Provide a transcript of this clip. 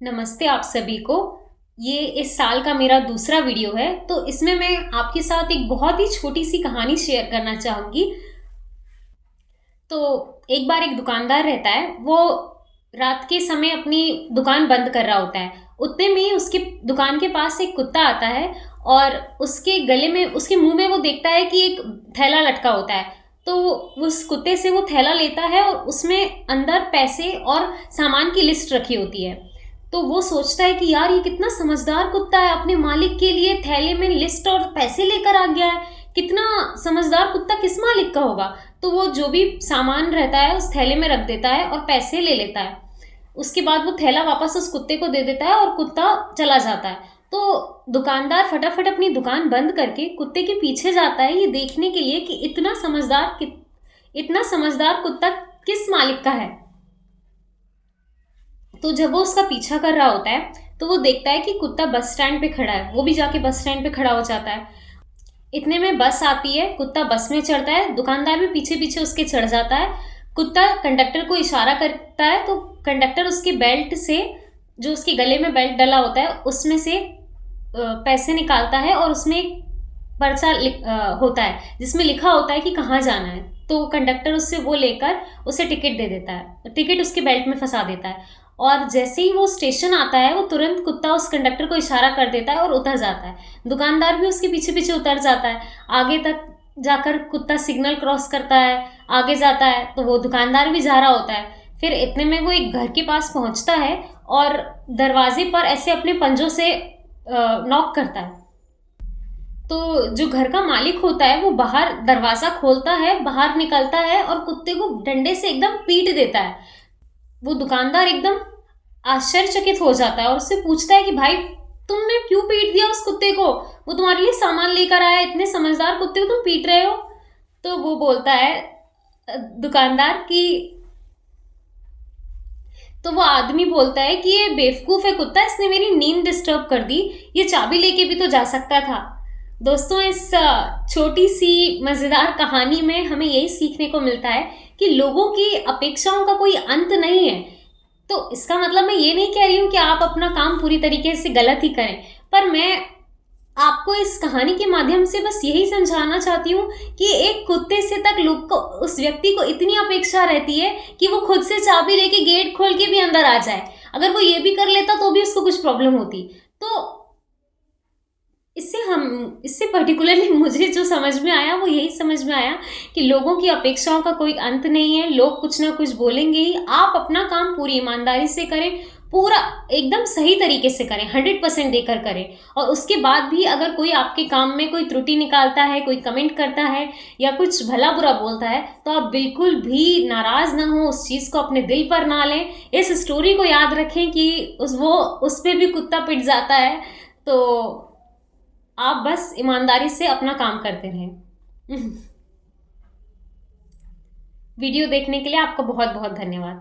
नमस्ते आप सभी को। ये इस साल का मेरा दूसरा वीडियो है, तो इसमें मैं आपके साथ एक बहुत ही छोटी सी कहानी शेयर करना चाहूँगी। तो एक बार एक दुकानदार रहता है, वो रात के समय अपनी दुकान बंद कर रहा होता है। उतने में ही उसकी दुकान के पास एक कुत्ता आता है और उसके गले में, उसके मुँह में वो देखता है कि एक थैला लटका होता है। तो उस कुत्ते से वो थैला लेता है और उसमें अंदर पैसे और सामान की लिस्ट रखी होती है। तो वो सोचता है कि यार ये कितना समझदार कुत्ता है, अपने मालिक के लिए थैले में लिस्ट और पैसे लेकर आ गया है। कितना समझदार कुत्ता किस मालिक का होगा। तो वो जो भी सामान रहता है उस थैले में रख देता है और पैसे ले लेता है। उसके बाद वो थैला वापस उस कुत्ते को दे देता है और कुत्ता चला जाता है। तो दुकानदार फटाफट अपनी दुकान बंद करके कुत्ते के पीछे जाता है, ये देखने के लिए कि इतना समझदार कुत्ता किस मालिक का है। तो जब वो उसका पीछा कर रहा होता है तो वो देखता है कि कुत्ता बस स्टैंड पे खड़ा है। वो भी जाके बस स्टैंड पे खड़ा हो जाता है। इतने में बस आती है, कुत्ता बस में चढ़ता है, दुकानदार भी पीछे पीछे उसके चढ़ जाता है। कुत्ता कंडक्टर को इशारा करता है तो कंडक्टर उसके बेल्ट से, जो उसके गले में बेल्ट डला होता है, उसमें से पैसे निकालता है और उसमें एक पर्चा होता है जिसमें लिखा होता है कि कहाँ जाना है। तो कंडक्टर उससे वो लेकर उसे टिकट दे देता है, टिकट उसके बेल्ट में फंसा देता है। और जैसे ही वो स्टेशन आता है, वो तुरंत कुत्ता उस कंडक्टर को इशारा कर देता है और उतर जाता है। दुकानदार भी उसके पीछे पीछे उतर जाता है। आगे तक जाकर कुत्ता सिग्नल क्रॉस करता है, आगे जाता है, तो वो दुकानदार भी जा रहा होता है। फिर इतने में वो एक घर के पास पहुंचता है और दरवाजे पर ऐसे अपने पंजों से नॉक करता है। तो जो घर का मालिक होता है वो बाहर दरवाजा खोलता है, बाहर निकलता है और कुत्ते को डंडे से एकदम पीट देता है। वो दुकानदार एकदम आश्चर्यचकित हो जाता है और उससे पूछता है कि भाई, तुमने क्यों पीट दिया उस कुत्ते को? वो तुम्हारे लिए सामान लेकर आया, इतने समझदार कुत्ते को तुम पीट रहे हो? तो वो बोलता है दुकानदार कि, तो वो आदमी बोलता है कि ये बेवकूफ है कुत्ता, इसने मेरी नींद डिस्टर्ब कर दी, ये चाबी लेके भी तो जा सकता था। दोस्तों, इस छोटी सी मजेदार कहानी में हमें यही सीखने को मिलता है कि लोगों की अपेक्षाओं का कोई अंत नहीं है। तो इसका मतलब मैं ये नहीं कह रही हूँ कि आप अपना काम पूरी तरीके से गलत ही करें, पर मैं आपको इस कहानी के माध्यम से बस यही समझाना चाहती हूँ कि एक कुत्ते से तक लोग को, उस व्यक्ति को इतनी अपेक्षा रहती है कि वो खुद से चाबी लेके गेट खोल के भी अंदर आ जाए। अगर वो ये भी कर लेता तो भी उसको कुछ प्रॉब्लम होती। तो इससे पर्टिकुलरली मुझे जो समझ में आया वो यही समझ में आया कि लोगों की अपेक्षाओं का कोई अंत नहीं है। लोग कुछ ना कुछ बोलेंगे ही। आप अपना काम पूरी ईमानदारी से करें, पूरा एकदम सही तरीके से करें, 100% देकर करें। और उसके बाद भी अगर कोई आपके काम में कोई त्रुटि निकालता है, कोई कमेंट करता है या कुछ भला बुरा बोलता है, तो आप बिल्कुल भी नाराज ना हो, उस चीज़ को अपने दिल पर ना लें। इस स्टोरी को याद रखें कि उस पर भी कुत्ता पिट जाता है। तो आप बस ईमानदारी से अपना काम करते रहें। वीडियो देखने के लिए आपका बहुत बहुत धन्यवाद।